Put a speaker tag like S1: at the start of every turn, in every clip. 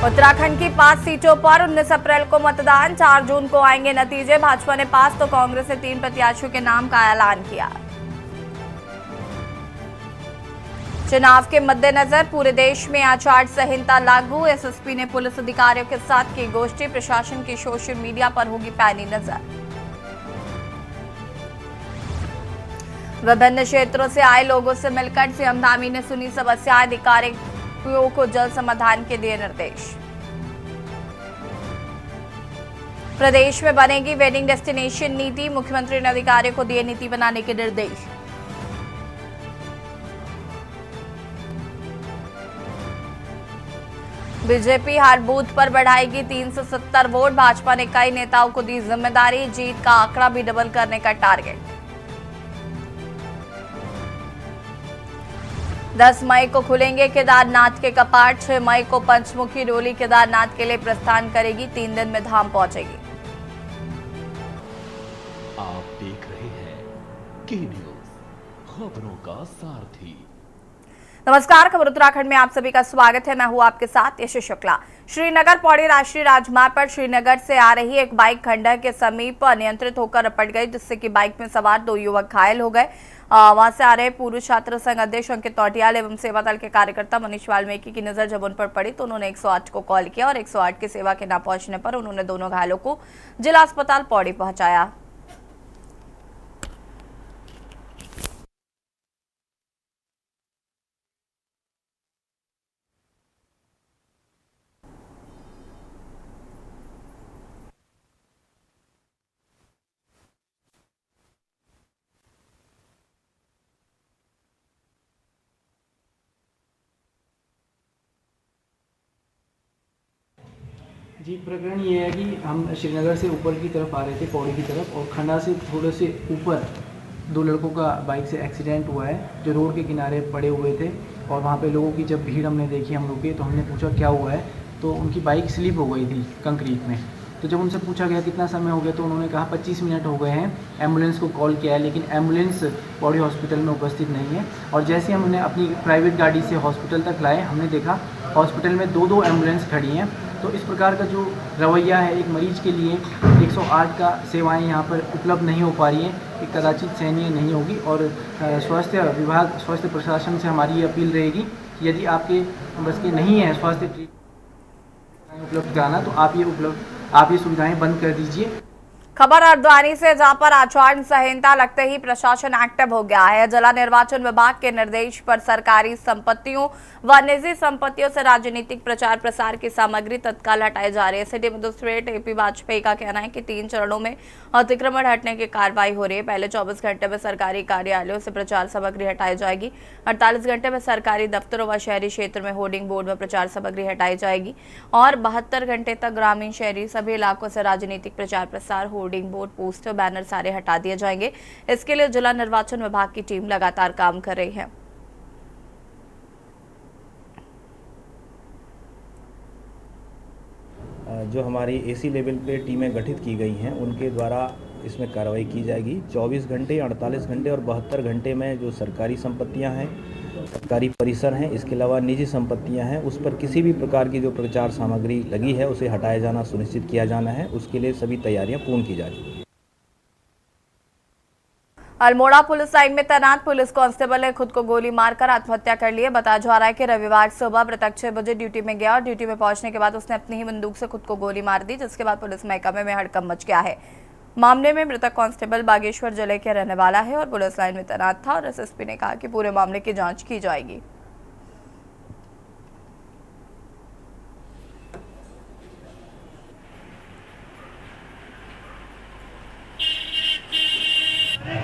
S1: उत्तराखंड की 5 सीटों पर 19 अप्रैल को मतदान, 4 जून को आएंगे नतीजे। भाजपा ने 5 तो कांग्रेस ने 3 प्रत्याशियों के नाम का ऐलान किया। चुनाव के मद्देनजर पूरे देश में आचार संहिता लागू। एसएसपी ने पुलिस अधिकारियों के साथ की गोष्ठी। प्रशासन की सोशल मीडिया पर होगी पैनी नजर। विभिन्न क्षेत्रों से आए लोगों से मिलकर सीएम धामी ने सुनी समस्याएं। अधिकारियों को जल्द समाधान के दिए निर्देश। प्रदेश में बनेगी वेडिंग डेस्टिनेशन नीति। मुख्यमंत्री ने अधिकारियों को दिए नीति बनाने के निर्देश। बीजेपी हर बूथ पर बढ़ाएगी 370 वोट। भाजपा ने कई नेताओं को दी जिम्मेदारी। जीत का आंकड़ा भी डबल करने का टारगेट। 10 मई को खुलेंगे केदारनाथ के कपाट। 6 मई को पंचमुखी डोली केदारनाथ के लिए प्रस्थान करेगी। 3 दिन में धाम पहुंचेगी।
S2: आप देख रहे हैं के न्यूज, खबरों का सारथी।
S1: नमस्कार, खबर उत्तराखंड में आप सभी का स्वागत है। मैं हूं आपके साथ यश शुक्ला। श्रीनगर पौड़ी राष्ट्रीय राजमार्ग पर श्रीनगर से आ रही एक बाइक खंडहर के समीप अनियंत्रित होकर रपट गई, जिससे कि बाइक में सवार 2 युवक घायल हो गए। वहां से आ रहे पूर्व छात्र संघ अध्यक्ष अंकित तौटियाल एवं सेवा दल के कार्यकर्ता मनीष वाल्मीकि की नजर जब उन पर पड़ी तो उन्होंने 108 को कॉल किया और 108 की सेवा के न पहुंचने पर उन्होंने दोनों घायलों को जिला अस्पताल पौड़ी पहुंचाया।
S3: जी, प्रकरण ये है कि हम श्रीनगर से ऊपर की तरफ आ रहे थे पौड़ी की तरफ, और खंडा से थोड़े से ऊपर 2 लड़कों का बाइक से एक्सीडेंट हुआ है जो रोड के किनारे पड़े हुए थे। और वहाँ पे लोगों की जब भीड़ हमने देखी, हम रुके तो हमने पूछा क्या हुआ है, तो उनकी बाइक स्लिप हो गई थी कंक्रीट में। तो जब उनसे पूछा गया कितना समय हो गया तो उन्होंने कहा 25 मिनट हो गए हैं। एम्बुलेंस को कॉल किया है लेकिन एम्बुलेंस पौड़ी हॉस्पिटल में उपस्थित नहीं है। और जैसे हम उन्हें अपनी प्राइवेट गाड़ी से हॉस्पिटल तक लाए, हमने देखा हॉस्पिटल में 2 एम्बुलेंस खड़ी हैं। तो इस प्रकार का जो रवैया है, एक मरीज के लिए 108 का सेवाएं यहाँ पर उपलब्ध नहीं हो पा रही हैं, ये कदाचित सहनीय नहीं होगी। और स्वास्थ्य विभाग, स्वास्थ्य प्रशासन से हमारी ये अपील रहेगी कि यदि आपके बस के नहीं है स्वास्थ्य ट्रीटमेंट उपलब्ध कराना, तो आप ये सुविधाएं बंद कर दीजिए।
S1: खबर हल्द्वानी से, जहां पर आचार संहिता लगते ही प्रशासन एक्टिव हो गया है। जिला निर्वाचन विभाग के निर्देश पर सरकारी संपत्तियों व निजी संपत्तियों से राजनीतिक प्रचार प्रसार की सामग्री तत्काल हटाई जा रही है। सिटी मजिस्ट्रेट एपी वाजपेयी का कहना है कि 3 चरणों में अतिक्रमण हटने की कार्रवाई हो रही है। पहले 24 घंटे में सरकारी कार्यालयों से प्रचार सामग्री हटाई जाएगी। 48 घंटे में सरकारी दफ्तरों व शहरी क्षेत्र में होर्डिंग बोर्ड में प्रचार सामग्री हटाई जाएगी और 72 घंटे तक ग्रामीण शहरी सभी इलाकों से राजनीतिक प्रचार प्रसार, होर्डिंग बोर्ड, पोस्टर, बैनर सारे हटा दिए जाएंगे। इसके लिए जिला निर्वाचन विभाग की टीम लगातार काम कर रही है।
S4: जो हमारी एसी लेवल पे टीमें गठित की गई हैं उनके द्वारा इसमें कार्रवाई की जाएगी। 24 घंटे, 48 घंटे और 72 घंटे में जो सरकारी संपत्तियां हैं, सरकारी परिसर हैं, इसके अलावा निजी संपत्तियां हैं, उस पर किसी भी प्रकार की जो प्रचार सामग्री लगी है उसे हटाया जाना सुनिश्चित किया जाना है। उसके लिए सभी तैयारियां पूर्ण की जा रही हैं।
S1: अल्मोड़ा पुलिस लाइन में तैनात पुलिस कांस्टेबल ने खुद को गोली मारकर आत्महत्या कर ली है। बताया जा रहा है कि रविवार सुबह मृतक 6 बजे ड्यूटी में गया और ड्यूटी में पहुंचने के बाद उसने अपनी ही बंदूक से खुद को गोली मार दी, जिसके बाद पुलिस महकमे में हड़कंप मच गया है। मामले में मृतक कांस्टेबल बागेश्वर जिले के रहने वाला है और पुलिस लाइन में तैनात था और एसएसपी ने कहा कि पूरे मामले की जांच की जाएगी।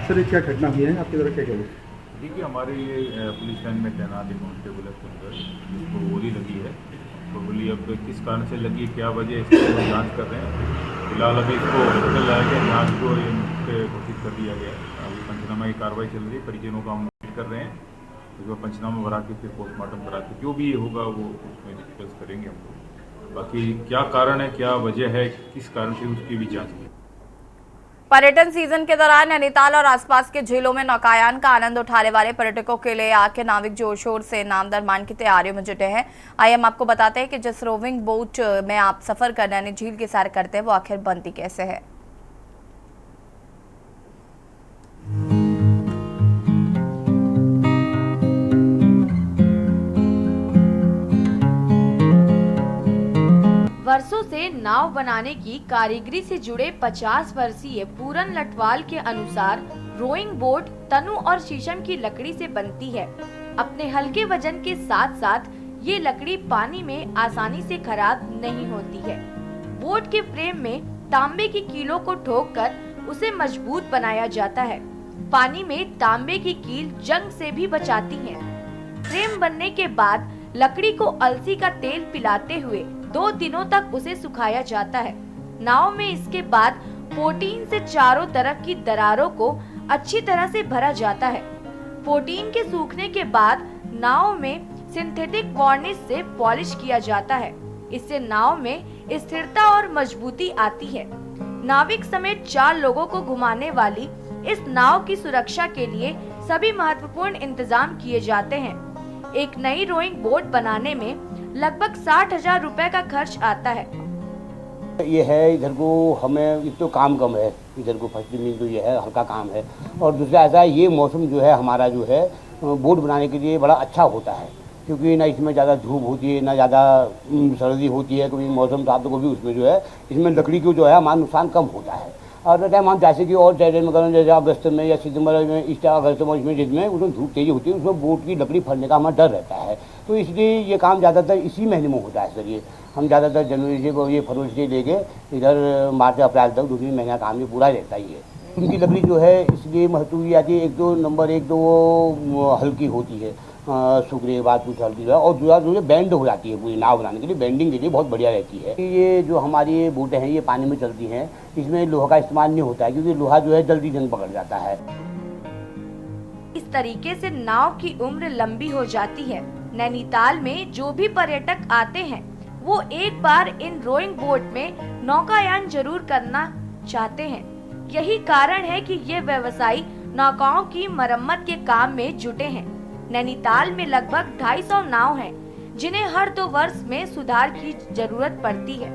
S5: सर, क्या घटना हुई है आपके द्वारा, क्या कहेंगे?
S6: देखिए, हमारे ये पुलिस लाइन में तैनात एक कांस्टेबल है सुंदर, जिसको गोली लगी है। तो गोली अब किस कारण से लगी, क्या वजह, इसकी हम जांच कर रहे हैं। फिलहाल अभी इसको हॉस्पिटल लाया गया, जांच को घोषित कर दिया गया है। अभी पंचनामा की कार्रवाई चल रही है, परिजनों का हम वेट कर रहे हैं। उसके बाद पंचनामा भरा के फिर पोस्टमार्टम करा के जो भी होगा वो उसमें डिस्कस करेंगे हम लोग। बाकी क्या कारण है, क्या वजह है, किस कारण से, उसकी भी जाँच की।
S1: पर्यटन सीजन के दौरान नैनीताल और आसपास के झीलों में नौकायान का आनंद उठाने वाले पर्यटकों के लिए आके नाविक जोर शोर से नाम दरमान की तैयारियों में जुटे हैं। आइए हम आपको बताते हैं कि जिस रोविंग बोट में आप सफर कर नैनी झील की सैर करते हैं वो आखिर बनती कैसे है।
S7: वर्षों से नाव बनाने की कारीगरी से जुड़े 50 वर्षीय पूरन लटवाल के अनुसार रोइंग बोट तनु और शीशम की लकड़ी से बनती है। अपने हल्के वजन के साथ साथ ये लकड़ी पानी में आसानी से खराब नहीं होती है। बोट के फ्रेम में तांबे की कीलों को ठोककर उसे मजबूत बनाया जाता है। पानी में तांबे की कील जंग से भी बचाती है। फ्रेम बनने के बाद लकड़ी को अलसी का तेल पिलाते हुए 2 दिनों तक उसे सुखाया जाता है। नाव में इसके बाद 14 से चारों तरफ की दरारों को अच्छी तरह से भरा जाता है। 14 के सूखने के बाद नाव में सिंथेटिक वार्निश से पॉलिश किया जाता है। इससे नाव में स्थिरता और मजबूती आती है। नाविक समेत 4 लोगों को घुमाने वाली इस नाव की सुरक्षा के लिए सभी महत्वपूर्ण इंतजाम किए जाते हैं। एक नई रोइंग बोट बनाने में लगभग 60,000 रुपए का खर्च आता है।
S8: ये है इधर को हमें एक तो काम कम है, इधर को फर्स्ट मील तो ये है हल्का काम है, और दूसरा ऐसा है ये मौसम जो है हमारा जो है बोट बनाने के लिए बड़ा अच्छा होता है, क्योंकि ना इसमें ज़्यादा धूप होती है ना ज़्यादा सर्दी होती है। कभी मौसम साफ तो कभी उसमें जो है इसमें लकड़ी को जो है हमारा नुकसान कम होता है। और टाइम हम जैसे कि और टाइम में जैसे अगस्त में या सितंबर में इस अगस्त में इसमें जिसमें उसमें धूप तेज़ी होती है उसमें बोट की लकड़ी फटने का हमारा डर रहता है। तो इसलिए ये काम ज़्यादातर इसी महीने में होता है सर। ये हम ज़्यादातर जनवरी से ये फरवरी से लेके इधर मार्च अप्रैल तक 2-3 महीना काम ये पूरा रहता ही है। उनकी लकड़ी जो है इसलिए महत्व भी आती है, एक तो नंबर 1 तो वो हल्की होती है, सूखने के बाद कुछ हल्की है, और दूसरा जो है बैंड हो जाती है। पूरी नाव बनाने के लिए बेंडिंग के लिए बहुत बढ़िया रहती है। ये जो हमारी बोटें हैं ये पानी में चलती हैं, इसमें लोहा का इस्तेमाल नहीं होता है, क्योंकि लोहा जो है जल्दी जंग पकड़ जाता है।
S7: इस तरीके से नाव की उम्र लंबी हो जाती है। नैनीताल में जो भी पर्यटक आते हैं वो एक बार इन रोइंग बोट में नौकायान जरूर करना चाहते हैं। यही कारण है कि ये व्यवसायी नौकाओं की मरम्मत के काम में जुटे हैं। नैनीताल में लगभग 250 नाव हैं, जिन्हें हर 2 वर्ष में सुधार की जरूरत पड़ती है।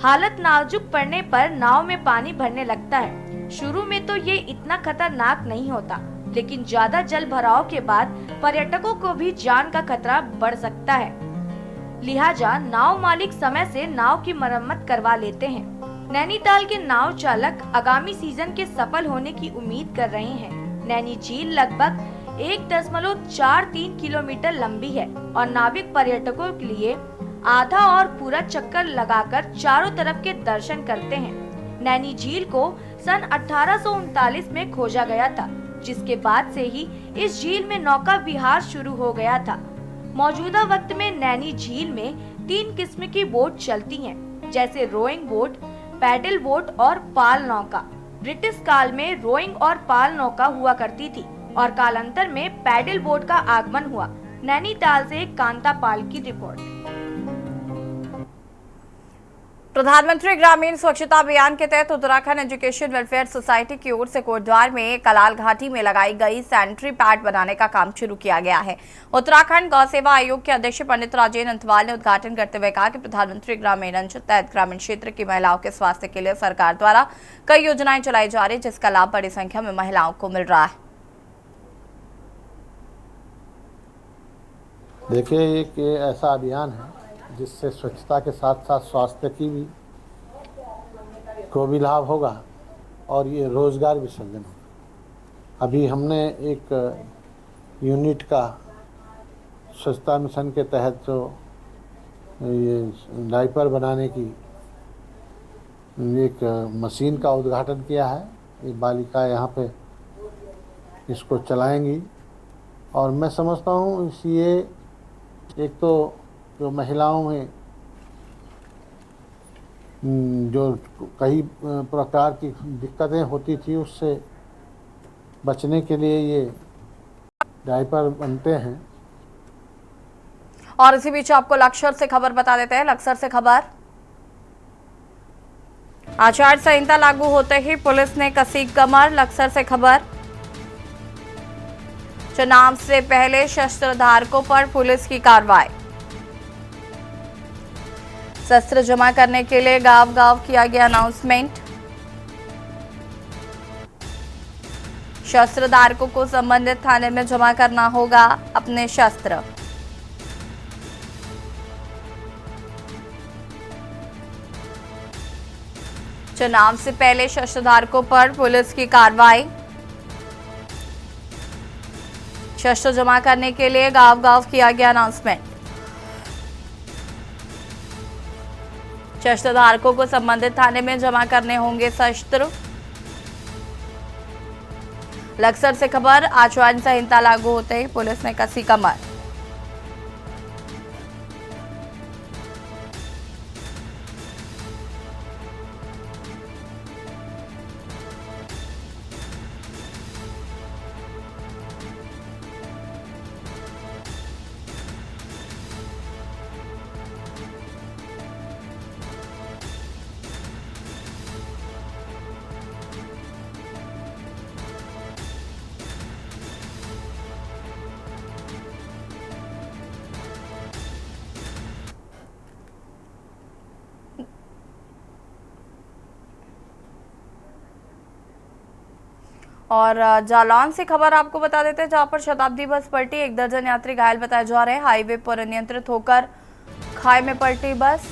S7: हालत नाजुक पड़ने पर नाव में पानी भरने लगता है। शुरू में तो ये इतना खतरनाक नहीं होता, लेकिन ज्यादा जल भराव के बाद पर्यटकों को भी जान का खतरा बढ़ सकता है। लिहाजा नाव मालिक समय से नाव की मरम्मत करवा लेते हैं। नैनीताल के नाव चालक आगामी सीजन के सफल होने की उम्मीद कर रहे हैं। नैनी झील लगभग 1.43 किलोमीटर लंबी है और नाविक पर्यटकों के लिए आधा और पूरा चक्कर लगाकर चारों तरफ के दर्शन करते हैं। नैनी झील को सन 1839 में खोजा गया था, जिसके बाद से ही इस झील में नौका विहार शुरू हो गया था। मौजूदा वक्त में नैनी झील में 3 किस्म की बोट चलती हैं, जैसे रोइंग बोट, पैडल बोट और पाल नौका। ब्रिटिश काल में रोइंग और पाल नौका हुआ करती थी और कालांतर में पैडल बोट का आगमन हुआ। नैनीताल से कांता पाल की रिपोर्ट।
S1: प्रधानमंत्री ग्रामीण स्वच्छता अभियान के तहत उत्तराखंड एजुकेशन वेलफेयर सोसाइटी की ओर से कोटद्वार में कलाल घाटी में लगाई गई सैनिटरी पैड बनाने का काम शुरू किया गया है। उत्तराखंड गौ सेवा आयोग के अध्यक्ष पंडित राजेंद्र अंतवाल ने उद्घाटन करते हुए कहा कि प्रधानमंत्री ग्रामीण अंचल तहत ग्रामीण क्षेत्र की महिलाओं के स्वास्थ्य के लिए सरकार द्वारा कई योजनाएं चलाई जा रही, जिसका लाभ बड़ी संख्या में महिलाओं को मिल रहा है।
S9: देखिए, एक ऐसा अभियान है जिससे स्वच्छता के साथ साथ स्वास्थ्य की भी को भी लाभ होगा और ये रोज़गार भी सृजन होगा। अभी हमने एक यूनिट का स्वच्छता मिशन के तहत जो ये डायपर बनाने की एक मशीन का उद्घाटन किया है। ये बालिका यहाँ पे इसको चलाएंगी और मैं समझता हूँ ये एक तो जो महिलाओं में जो कई प्रकार की दिक्कतें होती थी उससे बचने के लिए ये डायपर बनते हैं।
S1: और इसी बीच आपको लक्सर से खबर बता देते हैं। लक्सर से खबर। आचार संहिता लागू होते ही पुलिस ने कसी कमर। लक्सर से खबर। चुनाव से पहले शस्त्र धारकों पर पुलिस की कार्रवाई। शस्त्र जमा करने के लिए गांव-गांव किया गया अनाउंसमेंट। शस्त्र धारकों को संबंधित थाने में जमा करना होगा अपने शस्त्र। चुनाव से पहले शस्त्र धारकों पर पुलिस की कार्रवाई। शस्त्र जमा करने के लिए गांव-गांव किया गया अनाउंसमेंट। शस्त्र धारकों को संबंधित थाने में जमा करने होंगे शस्त्र। लक्सर से खबर। आचार संहिता लागू होते ही पुलिस ने कसी कमर। और जालौन से खबर आपको बता देते हैं, जहां पर शताब्दी बस पलटी। 1 दर्जन यात्री घायल बताए जा रहे हैं। हाईवे पर अनियंत्रित होकर खाई में पलटी बस।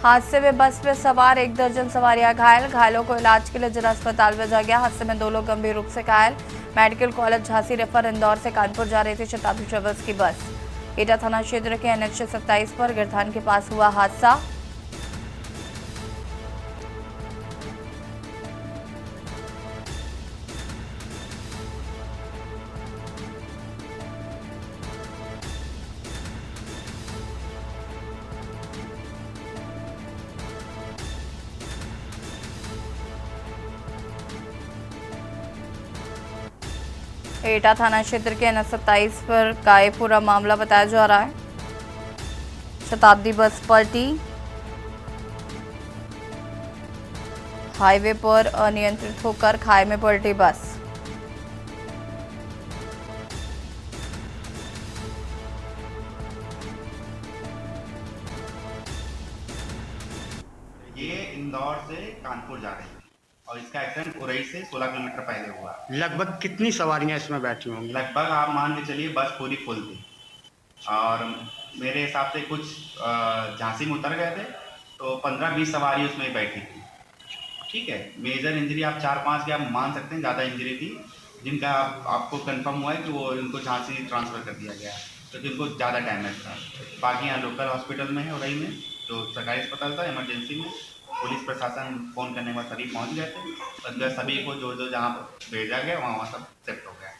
S1: हादसे में बस में सवार 1 दर्जन सवारियां घायल। घायलों को इलाज के लिए जिला अस्पताल भेजा गया। हादसे में 2 लोग गंभीर रूप से घायल। Medical college Jhansi refer. Indore से कानपुर जा रही थी शताब्दी ट्रेवल्स की बस। एटा थाना क्षेत्र के NH 27 पर गिरधान के पास हुआ हादसा। एटा थाना क्षेत्र के NH 27 पर का ये पूरा मामला बताया जा रहा है। शताब्दी बस पलटी। हाईवे पर अनियंत्रित होकर खाई में पलटी बस।
S10: ये इंदौर से कानपुर जा रही है और इसका एक्सीडेंट उरई से 16 किलोमीटर पहले हुआ।
S8: लगभग कितनी सवारियां इसमें बैठी होंगी?
S10: लगभग आप मान के चलिए बस पूरी फुल थी और मेरे हिसाब से कुछ झांसी में उतर गए थे तो 15-20 सवारी उसमें ही बैठी थी। ठीक है, मेजर इंजरी आप 4-5 की आप मान सकते हैं, ज़्यादा इंजरी थी जिनका आपको कंफर्म हुआ है कि वो इनको झांसी ट्रांसफ़र कर दिया गया क्योंकि उनको ज़्यादा डैमेज था। बाकी यहाँ लोकल हॉस्पिटल में है उरई में, जो सरकारी अस्पताल था, इमरजेंसी में पुलिस प्रशासन फ़ोन करने के बाद सभी पहुँच गए थे और सभी को जो जहाँ भेजा गया वहाँ सब सेट हो गया।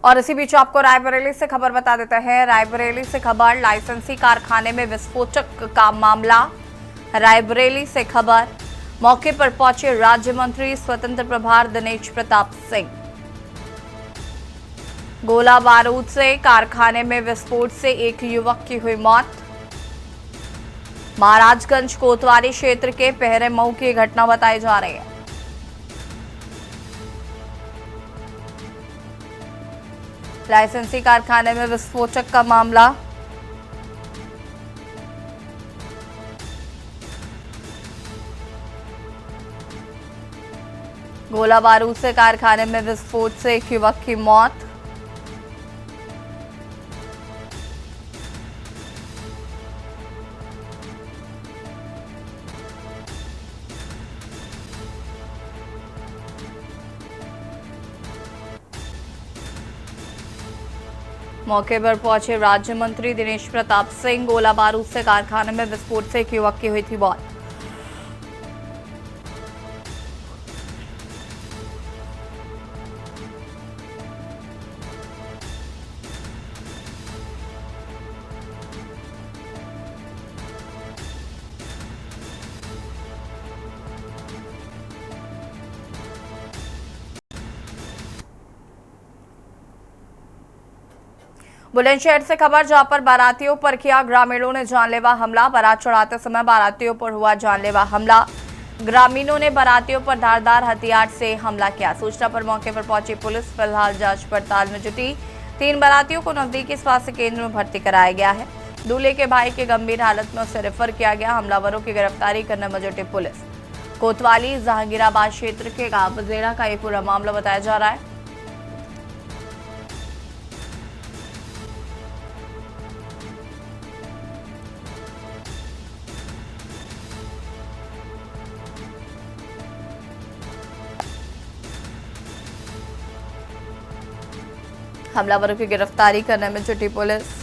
S1: और इसी बीच आपको रायबरेली से खबर बता देते हैं। रायबरेली से खबर। लाइसेंसी कारखाने में विस्फोटक का मामला। रायबरेली से खबर। मौके पर पहुंचे राज्य मंत्री स्वतंत्र प्रभार दिनेश प्रताप सिंह। गोला बारूद से कारखाने में विस्फोट से एक युवक की हुई मौत। महाराजगंज कोतवाली क्षेत्र के पहरे मऊ की घटना बताई जा रही है। लाइसेंसी कारखाने में विस्फोटक का मामला। गोला बारूद से कारखाने में विस्फोट से एक युवक की मौत। मौके पर पहुंचे राज्य मंत्री दिनेश प्रताप सिंह। गोला बारूद से कारखाने में विस्फोट से एक युवक की हुई थी मौत। बुलंदशहर से खबर, जहां पर बारातियों पर किया ग्रामीणों ने जानलेवा हमला। बारात चढ़ाते समय बारातियों पर हुआ जानलेवा हमला। ग्रामीणों ने बारातियों पर धारदार हथियार से हमला किया। सूचना पर मौके पर पहुंची पुलिस फिलहाल जांच पड़ताल में जुटी। 3 बारातियों को नजदीकी स्वास्थ्य केंद्र में भर्ती कराया गया है। दूल्हे के भाई के गंभीर हालत में उसे रेफर किया गया। हमलावरों की गिरफ्तारी करने में जुटी पुलिस। कोतवाली जहांगीराबाद क्षेत्र के गांव बजेड़ा का ये पूरा मामला बताया जा रहा है। हमलावरों की गिरफ्तारी करने में जुटी पुलिस।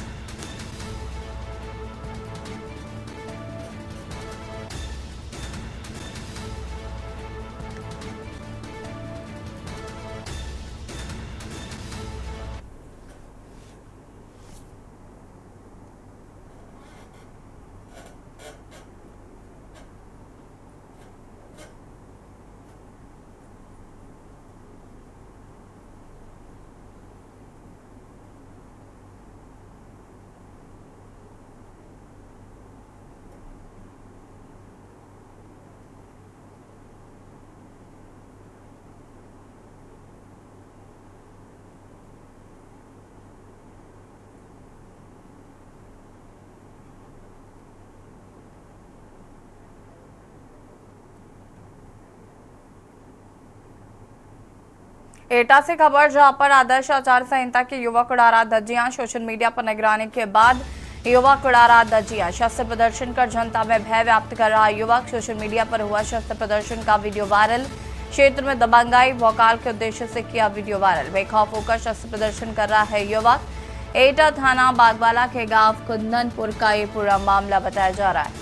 S1: एटा से खबर, जहां पर आदर्श आचार संहिता के युवक उड़ा रहा धज्जियां। सोशल मीडिया पर निगरानी के बाद युवक उड़ा रहा धज्जियां। शस्त्र प्रदर्शन कर जनता में भय व्याप्त कर रहा युवक। सोशल मीडिया पर हुआ शस्त्र प्रदर्शन का वीडियो वायरल। क्षेत्र में दबंगाई भौकाल के उद्देश्य से किया वीडियो वायरल। बेखौफ होकर शस्त्र प्रदर्शन कर रहा है युवक। एटा थाना बागवाला के गांव कुंदनपुर का ये पूरा मामला बताया जा रहा है।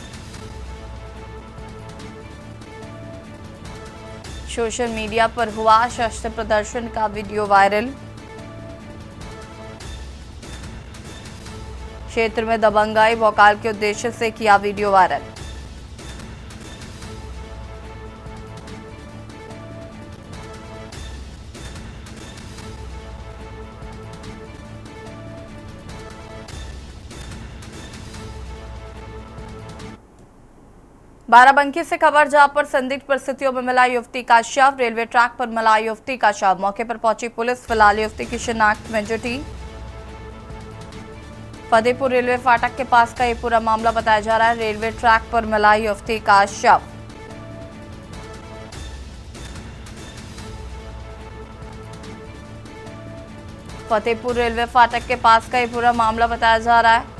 S1: सोशल मीडिया पर हुआ शस्त्र प्रदर्शन का वीडियो वायरल। क्षेत्र में दबंगाई भौकाल के उद्देश्य से किया वीडियो वायरल। बाराबंकी से खबर, जहां पर संदिग्ध परिस्थितियों में मिला युवती का शव। रेलवे ट्रैक पर मिला युवती का शव। मौके पर पहुंची पुलिस फिलहाल युवती की शिनाख्त में जुटी। फतेहपुर रेलवे फाटक के पास का ये पूरा मामला बताया जा रहा है। रेलवे ट्रैक पर मिला युवती का शव। फतेहपुर रेलवे फाटक के पास का ये पूरा मामला बताया जा रहा है।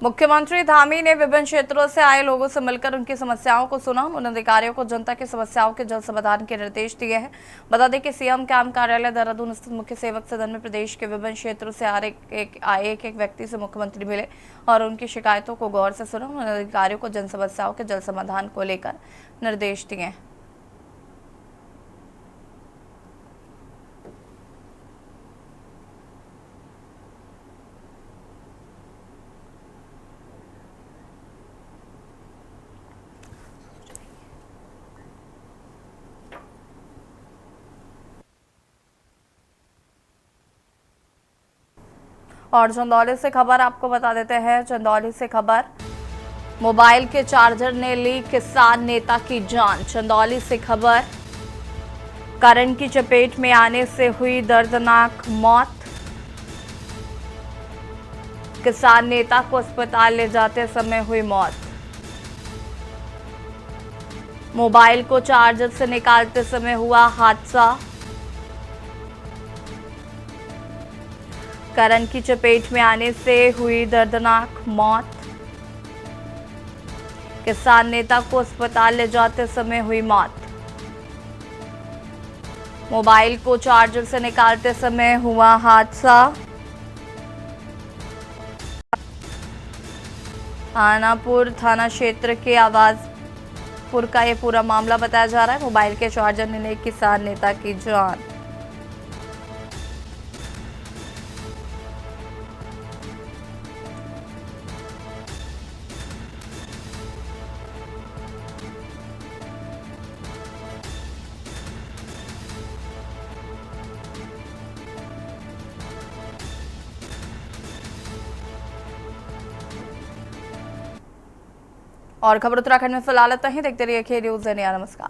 S1: मुख्यमंत्री धामी ने विभिन्न क्षेत्रों से आए लोगों से मिलकर उनकी समस्याओं को सुना। उन्होंने अधिकारियों को जनता की समस्याओं के जल्द समाधान के निर्देश दिए हैं। बता दें कि सीएम कैंप कार्यालय देहरादून स्थित मुख्य सेवक सदन में प्रदेश के विभिन्न क्षेत्रों से आए एक व्यक्ति से मुख्यमंत्री मिले और उनकी शिकायतों को गौर से सुना। उन्होंने अधिकारियों को जन समस्याओं के जल्द समाधान को लेकर निर्देश दिए हैं। और चंदौली से खबर आपको बता देते हैं। चंदौली से खबर, मोबाइल के चार्जर ने ली किसान नेता की जान। चंदौली से खबर, करंट की चपेट में आने से हुई दर्दनाक मौत। किसान नेता को अस्पताल ले जाते समय हुई मौत। मोबाइल को चार्जर से निकालते समय हुआ हादसा। करंट की चपेट में आने से हुई दर्दनाक मौत। किसान नेता को अस्पताल ले जाते समय हुई मौत। मोबाइल को चार्जर से निकालते समय हुआ हादसा। आनापुर थाना क्षेत्र के आवाज नागपुर का ये पूरा मामला बताया जा रहा है। मोबाइल के चार्जर ने एक किसान नेता की जान। और खबर उत्तराखंड में फिलहाल इतना ही। देखते रहिए के न्यूज़ इंडिया। नमस्कार।